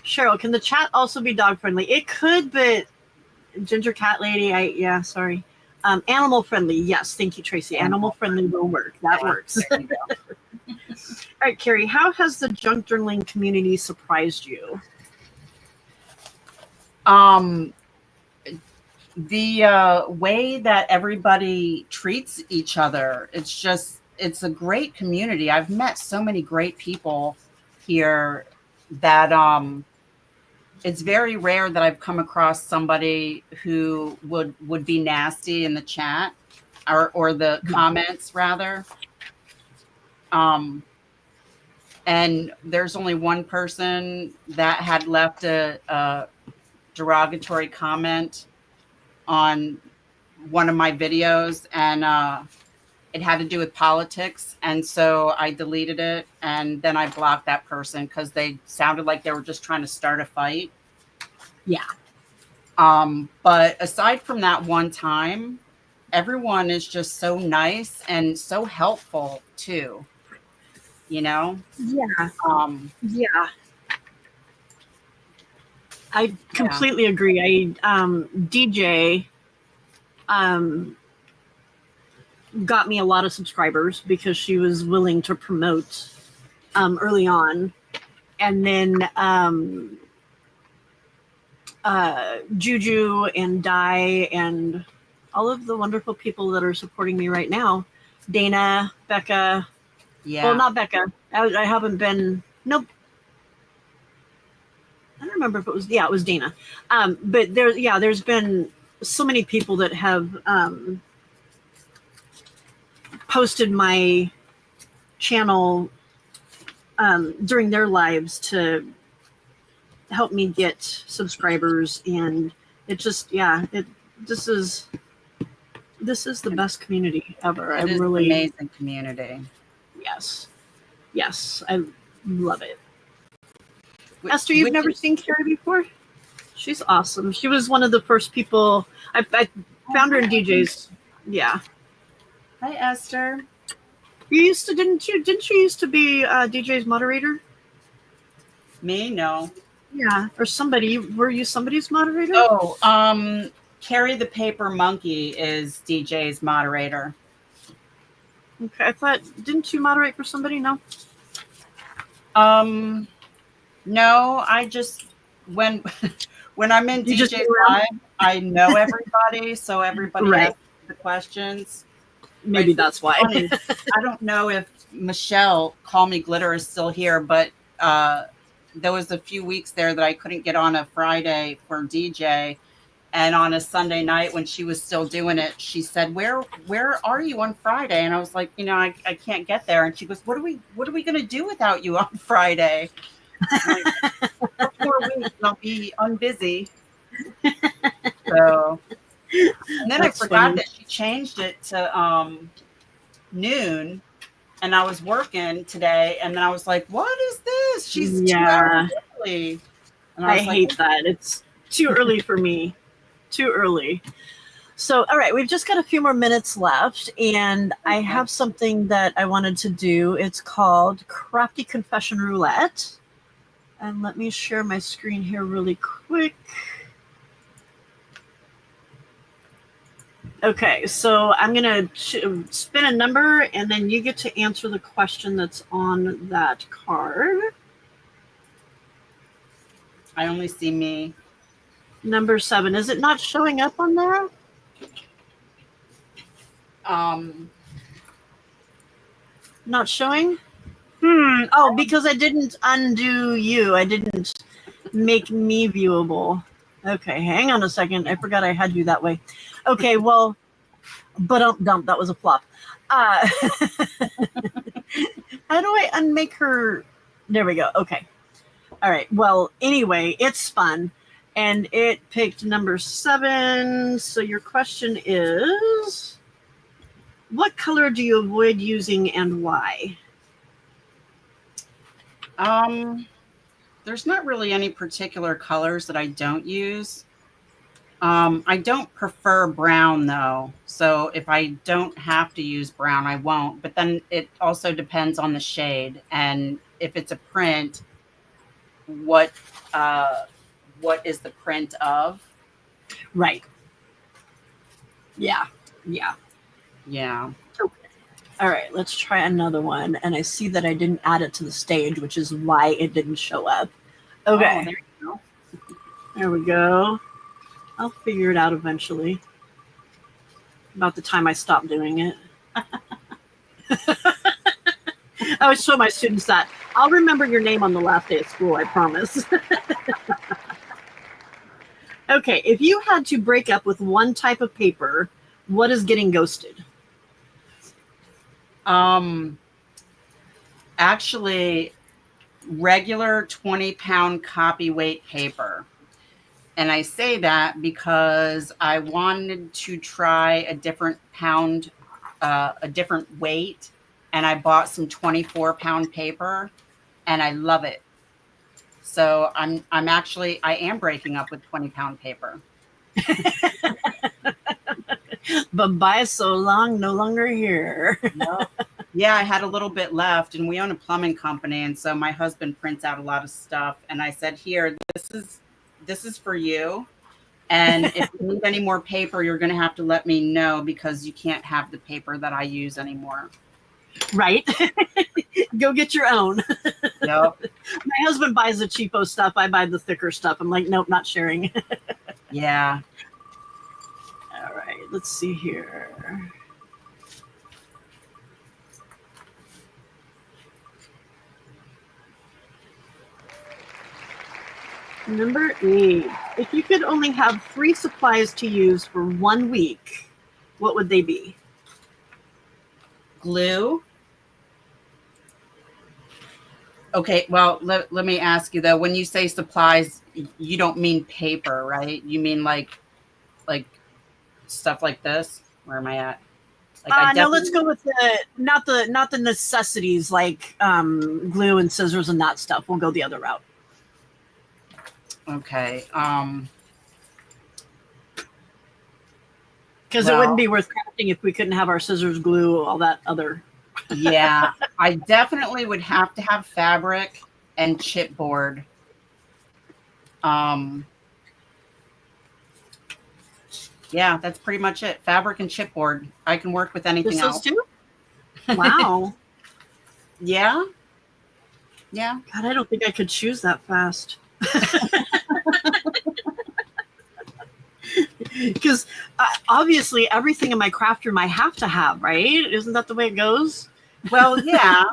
Cheryl, can the chat also be dog friendly? It could, but Ginger Cat Lady, sorry. Animal friendly, yes. Thank you, Tracy. Animal friendly will work. That works. There you go. All right, Kerry, how has the junk journaling community surprised you? The way that everybody treats each other, it's a great community. I've met so many great people here that it's very rare that I've come across somebody who would be nasty in the chat or the comments rather. And there's only one person that had left a derogatory comment on one of my videos, and it had to do with politics. And so I deleted it, and then I blocked that person because they sounded like they were just trying to start a fight. Yeah. But aside from that one time, everyone is just so nice and so helpful too. You know? Yeah. Yeah. I completely agree. DJ got me a lot of subscribers because she was willing to promote early on. And then Juju and Di and all of the wonderful people that are supporting me right now. Dana, Becca. Yeah. Well, not Becca. I haven't been. Nope. I don't remember if it was. Yeah, it was Dana. But there's been so many people that have posted my channel during their lives to help me get subscribers, and it just this is the best community ever. It is an amazing community. Yes, I love it. Esther, you've never seen Kerry before? She's awesome. She was one of the first people I found her in DJ's. Yeah. Hi, Esther. You used to didn't you used to be DJ's moderator? Me? No. Yeah, or somebody. Were you somebody's moderator? Oh, Kerry the Paper Monkey is DJ's moderator. Okay, I thought, didn't you moderate for somebody? No. No, I just when I'm in DJ Live, I know everybody, so everybody asks the questions. Maybe that's why. Funny. I don't know if Michelle, Call Me Glitter, is still here, but there was a few weeks there that I couldn't get on a Friday for DJ. And on a Sunday night when she was still doing it, she said, where are you on Friday? And I was like, I can't get there. And she goes, what are we going to do without you on Friday? Like, 4 weeks and I'll be unbusy. So And then That's I forgot funny. that she changed it to noon, and I was working today, and then I was like, "What is this? She's 2 hours Yeah, early." And I I was like, hate that. It's too early for me. Too early. So, all right, we've just got a few more minutes left, and I "Okay." have something that I wanted to do. It's called Crafty Confession Roulette. And let me share my screen here really quick. Okay, so I'm going to spin a number, and then you get to answer the question that's on that card. I only see me. Number 7. Is it not showing up on there? Um, Not showing? Oh, because I didn't undo you. I didn't make me viewable. Okay, hang on a second. I forgot I had you that way. Okay, well, but dump. That was a flop. How do I unmake her? There we go. Okay. All right. Well, anyway, it's spun, and it picked number 7. So your question is, what color do you avoid using and why? there's not really any particular colors that I don't use. I don't prefer brown though. So if I don't have to use brown, I won't. But then it also depends on the shade. And if it's a print, what uh what is the print of? Right. Yeah. Yeah. Yeah. Okay. All right, let's try another one. And I see that I didn't add it to the stage, which is why it didn't show up. Oh, Okay, there you go. there we go. I'll figure it out eventually. About the time I stop doing it. I always show my students that. I'll remember your name on the last day of school, I promise. Okay, if you had to break up with one type of paper, what is getting ghosted? Um Actually, regular 20-pound copy weight paper. And I say that because I wanted to try a different pound, a different weight, and I bought some 24-pound paper, and I love it. So I am breaking up with 20-pound paper. But by so long, no longer here. Yep. Yeah, I had a little bit left, and we own a plumbing company, and so my husband prints out a lot of stuff, and I said, "Here, this is for you. And if you need any more paper, you're going to have to let me know because you can't have the paper that I use anymore." Right? Go get your own. Yep. My husband buys the cheapo stuff. I buy the thicker stuff. I'm like, nope, not sharing. Yeah. All right, let's see here. Number 8. If you could only have 3 supplies to use for 1 week, what would they be? Glue. Okay, well, let me ask you though, when you say supplies, you don't mean paper, right? You mean like stuff like this? Where am I at? Like I No, let's definitely go with the necessities like glue and scissors and that stuff. We'll go the other route. okay. Because it wouldn't Well, be worth crafting if we couldn't have our scissors, glue, all that other. yeah, I definitely would have to have fabric and chipboard. Um, yeah, that's pretty much it. Fabric and chipboard. I can work with anything Just those else. two? Wow. Yeah, yeah. God, I don't think I could choose that fast. Because obviously everything in my craft room I have to have, right? Isn't that the way it goes? Well, yeah,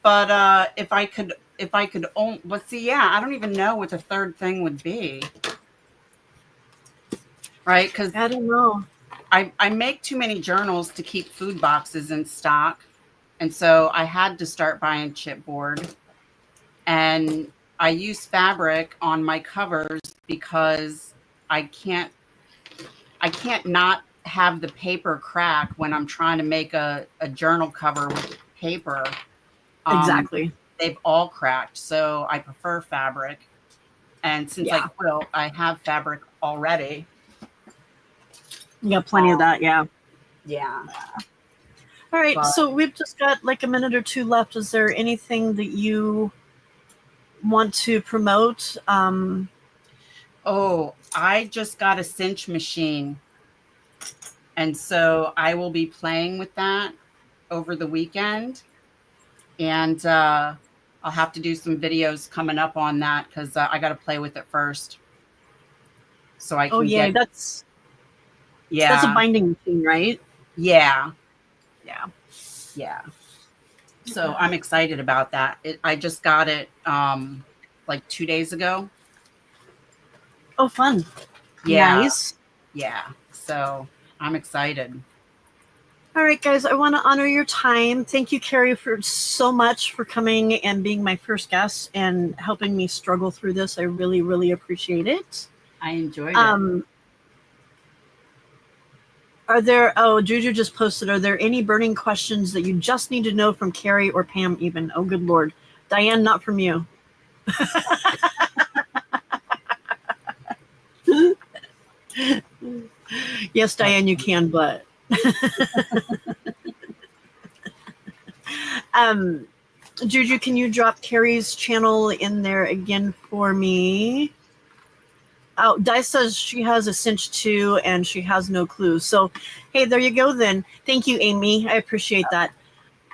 but if I could own, let's see, yeah, I don't even know what the third thing would be, right? Because I don't know. I make too many journals to keep food boxes in stock, and so I had to start buying chipboard, and I use fabric on my covers because I can't I can't not have the paper crack when I'm trying to make a journal cover with paper. Exactly. They've all cracked, so I prefer fabric. And since I Yeah. quilt, I have fabric already. You got plenty of that, yeah. Yeah. All right, But, so we've just got like a minute or two left. Is there anything that you want to promote? oh, I just got a cinch machine. And so I will be playing with that over the weekend. And I'll have to do some videos coming up on that because I got to play with it first. So I Oh can yeah, get, that's a yeah, binding machine, right? yeah, Yeah. yeah. So I'm excited about that. I just got it like 2 days ago. Oh, fun. Yeah, Nice. yeah. So I'm excited. All right, guys, I want to honor your time. Thank you, Kerry, for so much for coming and being my first guest and helping me struggle through this. I really, really appreciate it. I enjoyed it. Juju just posted, are there any burning questions that you just need to know from Kerry or Pam even? Oh, good Lord. Diane, not from you. Yes, Diane, you can, but Juju, can you drop Kerry's channel in there again for me? Oh, Di says she has a cinch too, and she has no clue. So, hey, there you go. Then, thank you, Amy. I appreciate that.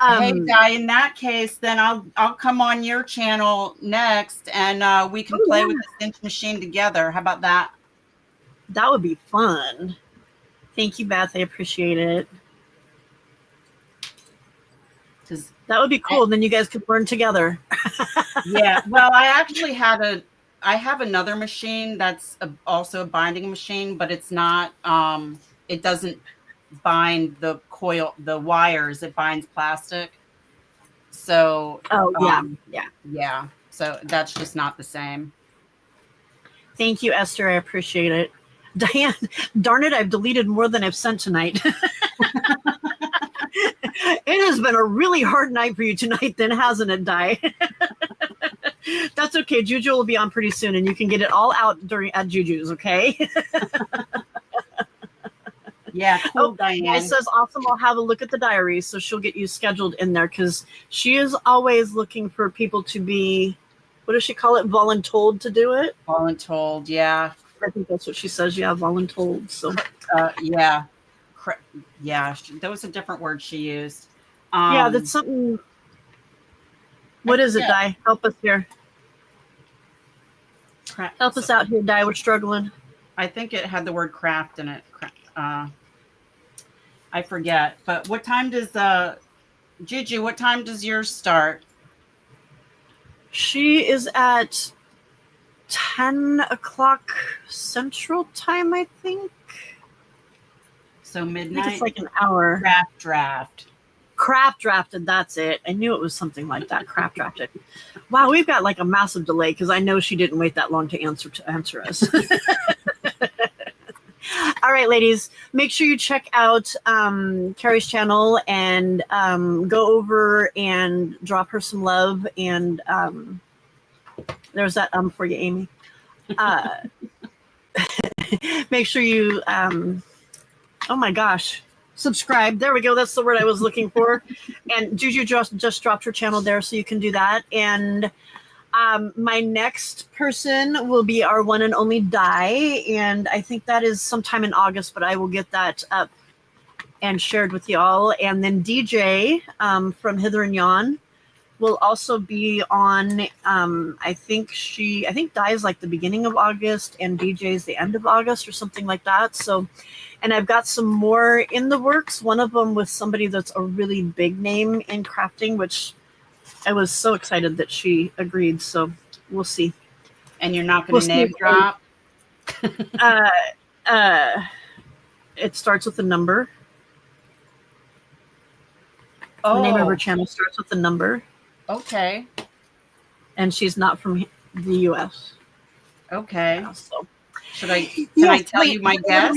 Hey, Di, in that case, then I'll come on your channel next, and we can play with the cinch machine together. How about that? That would be fun. Thank you, Beth. I appreciate it. That would be cool. Then you guys could learn together. Yeah. Well, I have another machine that's also a binding machine, but it's not. It doesn't bind the the wires. It binds plastic. So. Oh yeah, yeah. Yeah. So that's just not the same. Thank you, Esther. I appreciate it. Diane, darn it, I've deleted more than I've sent tonight. It has been a really hard night for you tonight, then, hasn't it, Di? That's okay. Juju will be on pretty soon, and you can get it all out at Juju's, okay? Yeah, cool, Diane. Di says, awesome, I'll have a look at the diary, so she'll get you scheduled in there, because she is always looking for people to be, what does she call it, voluntold to do it? Voluntold, yeah. I think that's what she says, yeah, voluntold, so. Yeah. Yeah, that was a different word she used. Yeah, that's something. What is it, Di? Help us here. Help us out here, Di. We're struggling. I think it had the word craft in it. I forget. But what time does Juju? What time does yours start? She is at 10 o'clock Central Time, I think. So midnight. I think it's like an hour. Craft drafted. That's it. I knew it was something like that. Craft drafted. Wow, we've got like a massive delay because I know she didn't wait that long to answer us. All right, ladies, make sure you check out Kerry's channel and go over and drop her some love. And there's that for you, Amy. Make sure you, oh my gosh, subscribe. There we go. That's the word I was looking for. And Juju just dropped her channel there, so you can do that. And my next person will be our one and only Di, and I think that is sometime in August, but I will get that up and shared with y'all. And then DJ from Hither and Yon will also be on. I think Di is like the beginning of August, and DJ is the end of August or something like that. So, and I've got some more in the works. One of them with somebody that's a really big name in crafting, which I was so excited that she agreed. So we'll see. And you're not going to name drop? It starts with a number. Oh. The name of her channel starts with a number. Okay. And she's not from the U.S. Okay. So can I tell you my guess?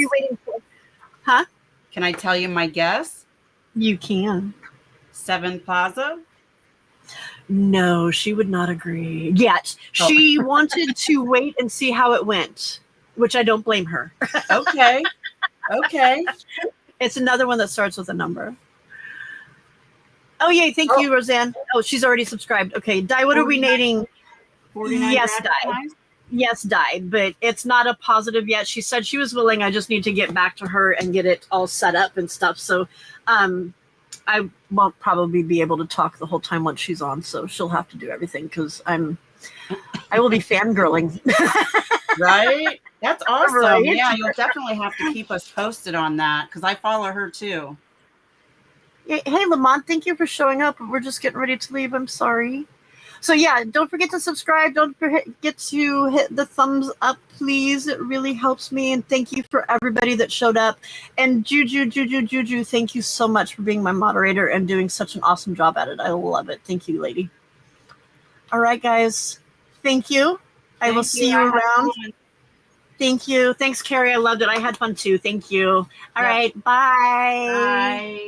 Huh? Can I tell you my guess? You can. 7 Plaza? No, she would not agree yet. Oh. She wanted to wait and see how it went, which I don't blame her. Okay. Okay. It's another one that starts with a number. Oh, yay. Thank you, Roseanne. Oh, she's already subscribed. Okay. Di, what are we 49 naming? 49 Yes, graphic Di. eyes? Yes, Di, but it's not a positive yet. She said she was willing. I just need to get back to her and get it all set up and stuff. So I won't probably be able to talk the whole time once she's on. So she'll have to do everything because I will be fangirling. Right? That's awesome. Right. Yeah, you'll definitely have to keep us posted on that because I follow her too. Hey, Lamont, thank you for showing up. We're just getting ready to leave. I'm sorry. So yeah, don't forget to subscribe. Don't forget to hit the thumbs up, please. It really helps me. And thank you for everybody that showed up. And Juju, thank you so much for being my moderator and doing such an awesome job at it. I love it. Thank you, lady. All right, guys. Thank you. I will see you around. Thank you. Thanks, Kerry. I loved it. I had fun too. Thank you. All right. Bye. Bye.